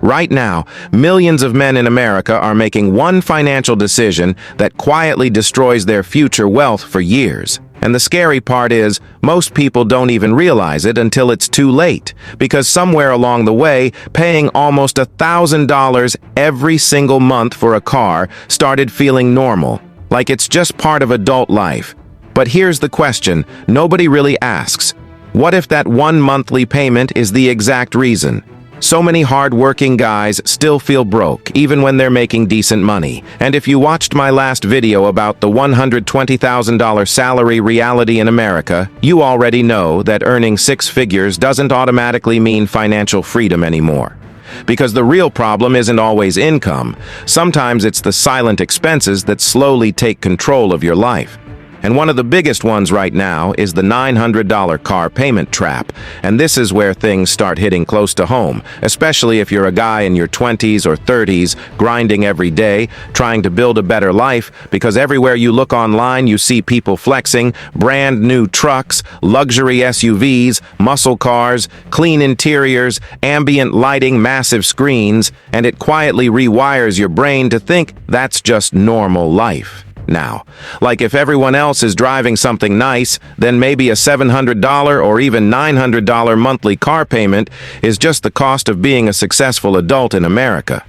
Right now, millions of men in America are making one financial decision that quietly destroys their future wealth for years. And the scary part is, most people don't even realize it until it's too late, because somewhere along the way, paying almost $1,000 every single month for a car started feeling normal, like it's just part of adult life. But here's the question nobody really asks. What if that one monthly payment is the exact reason? So many hard-working guys still feel broke, even when they're making decent money. And if you watched my last video about the $120,000 salary reality in America, you already know that earning six figures doesn't automatically mean financial freedom anymore. Because the real problem isn't always income. Sometimes it's the silent expenses that slowly take control of your life. And one of the biggest ones right now is the $900 car payment trap. And this is where things start hitting close to home, especially if you're a guy in your 20s or 30s, grinding every day, trying to build a better life, because everywhere you look online, you see people flexing, brand new trucks, luxury SUVs, muscle cars, clean interiors, ambient lighting, massive screens, and it quietly rewires your brain to think that's just normal life. Now, like if everyone else is driving something nice, then maybe a $700 or even $900 monthly car payment is just the cost of being a successful adult in America.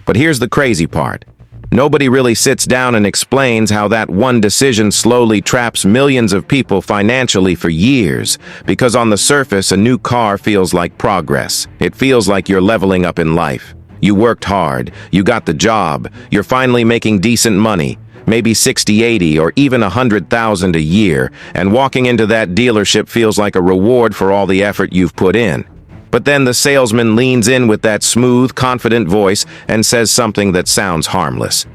But here's the crazy part. Nobody really sits down and explains how that one decision slowly traps millions of people financially for years, because on the surface, a new car feels like progress. It feels like you're leveling up in life. You worked hard, you got the job, you're finally making decent money. Maybe 60, 80, or even 100,000 a year, and walking into that dealership feels like a reward for all the effort you've put in. But then the salesman leans in with that smooth, confident voice and says something that sounds harmless.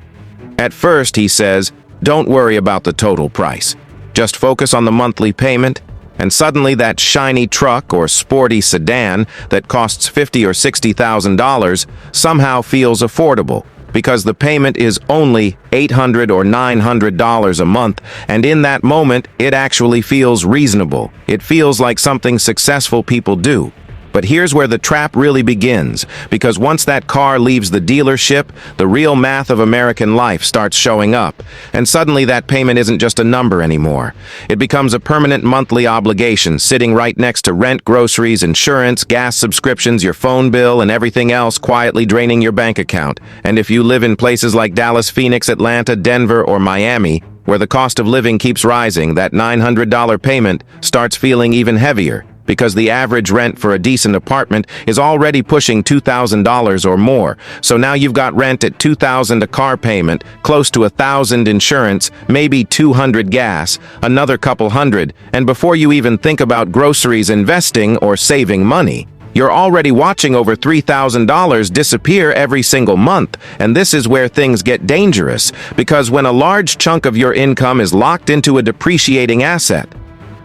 At first, he says, "Don't worry about the total price. Just focus on the monthly payment," and suddenly that shiny truck or sporty sedan that costs $50,000 or $60,000 somehow feels affordable, because the payment is only $800 or $900 a month, and in that moment, it actually feels reasonable. It feels like something successful people do. But here's where the trap really begins, because once that car leaves the dealership, the real math of American life starts showing up, and suddenly that payment isn't just a number anymore. It becomes a permanent monthly obligation, sitting right next to rent, groceries, insurance, gas subscriptions, your phone bill, and everything else quietly draining your bank account. And if you live in places like Dallas, Phoenix, Atlanta, Denver, or Miami, where the cost of living keeps rising, that $900 payment starts feeling even heavier, because the average rent for a decent apartment is already pushing $2,000 or more. So now you've got rent at $2,000, a car payment, close to $1,000 insurance, maybe $200 gas, another couple hundred, and before you even think about groceries, investing, or saving money, you're already watching over $3,000 disappear every single month. And this is where things get dangerous, because when a large chunk of your income is locked into a depreciating asset,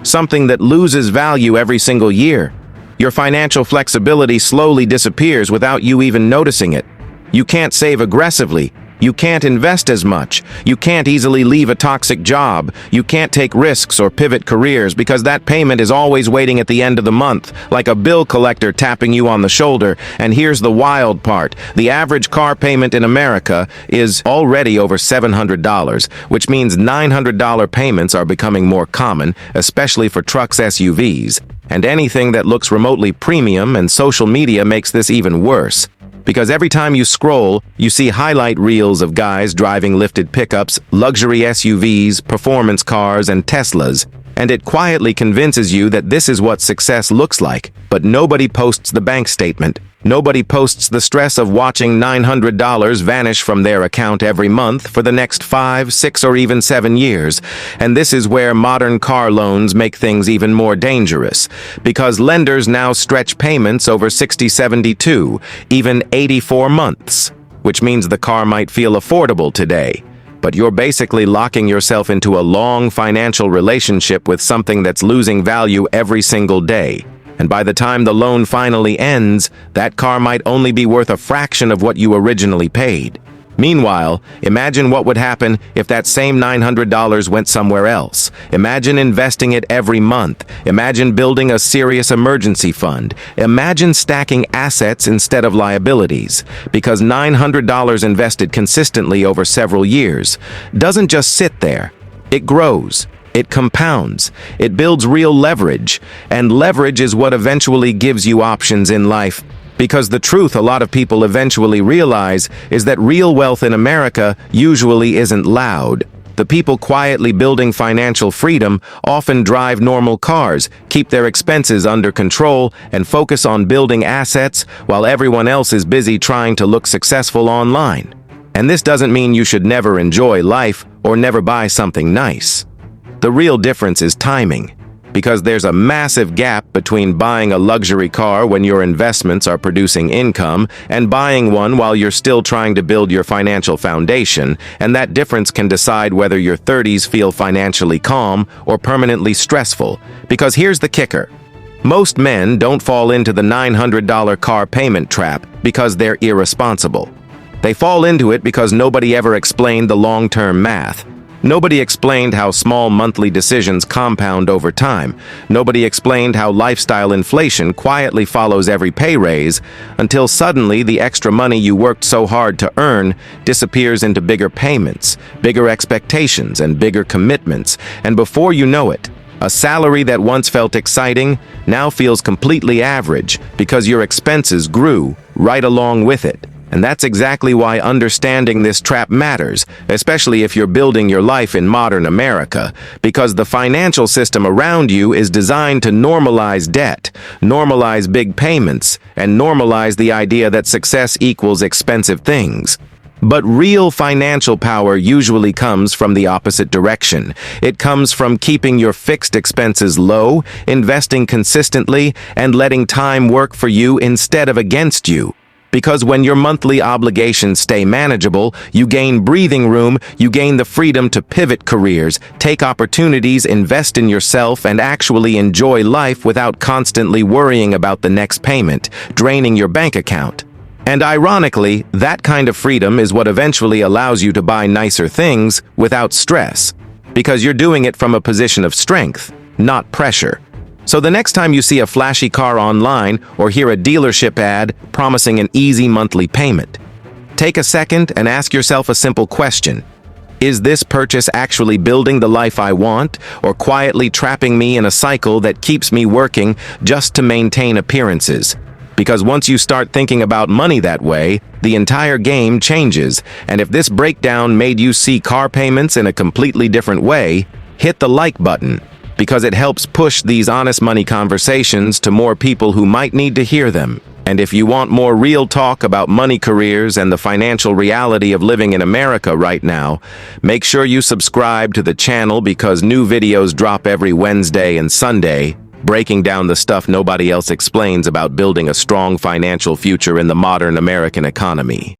something that loses value every single year, your financial flexibility slowly disappears without you even noticing it. You can't save aggressively. You can't invest as much. You can't easily leave a toxic job. You can't take risks or pivot careers, because that payment is always waiting at the end of the month, like a bill collector tapping you on the shoulder. And here's the wild part. The average car payment in America is already over $700, which means $900 payments are becoming more common, especially for trucks, SUVs, and anything that looks remotely premium, and social media makes this even worse. Because every time you scroll, you see highlight reels of guys driving lifted pickups, luxury SUVs, performance cars, and Teslas, and it quietly convinces you that this is what success looks like. But nobody posts the bank statement. Nobody posts the stress of watching $900 vanish from their account every month for the next 5, 6, or even 7 years. And this is where modern car loans make things even more dangerous, because lenders now stretch payments over 60, 72, even 84 months, which means the car might feel affordable today, but you're basically locking yourself into a long financial relationship with something that's losing value every single day. And by the time the loan finally ends, that car might only be worth a fraction of what you originally paid. Meanwhile, imagine what would happen if that same $900 went somewhere else. Imagine investing it every month. Imagine building a serious emergency fund. Imagine stacking assets instead of liabilities. Because $900 invested consistently over several years doesn't just sit there. It grows. It compounds. It builds real leverage. And leverage is what eventually gives you options in life. Because the truth a lot of people eventually realize is that real wealth in America usually isn't loud. The people quietly building financial freedom often drive normal cars, keep their expenses under control, and focus on building assets while everyone else is busy trying to look successful online. And this doesn't mean you should never enjoy life or never buy something nice. The real difference is timing. Because there's a massive gap between buying a luxury car when your investments are producing income and buying one while you're still trying to build your financial foundation, and that difference can decide whether your 30s feel financially calm or permanently stressful. Because here's the kicker. Most men don't fall into the $900 car payment trap because they're irresponsible. They fall into it because nobody ever explained the long-term math. Nobody explained how small monthly decisions compound over time. Nobody explained how lifestyle inflation quietly follows every pay raise until suddenly the extra money you worked so hard to earn disappears into bigger payments, bigger expectations, and bigger commitments. And before you know it, a salary that once felt exciting now feels completely average because your expenses grew right along with it. And that's exactly why understanding this trap matters, especially if you're building your life in modern America, because the financial system around you is designed to normalize debt, normalize big payments, and normalize the idea that success equals expensive things. But real financial power usually comes from the opposite direction. It comes from keeping your fixed expenses low, investing consistently, and letting time work for you instead of against you. Because when your monthly obligations stay manageable, you gain breathing room, you gain the freedom to pivot careers, take opportunities, invest in yourself, and actually enjoy life without constantly worrying about the next payment, draining your bank account. And ironically, that kind of freedom is what eventually allows you to buy nicer things without stress. Because you're doing it from a position of strength, not pressure. So the next time you see a flashy car online or hear a dealership ad promising an easy monthly payment, take a second and ask yourself a simple question. Is this purchase actually building the life I want, or quietly trapping me in a cycle that keeps me working just to maintain appearances? Because once you start thinking about money that way, the entire game changes. And if this breakdown made you see car payments in a completely different way, hit the like button. Because it helps push these honest money conversations to more people who might need to hear them. And if you want more real talk about money careers and the financial reality of living in America right now, make sure you subscribe to the channel because new videos drop every Wednesday and Sunday, breaking down the stuff nobody else explains about building a strong financial future in the modern American economy.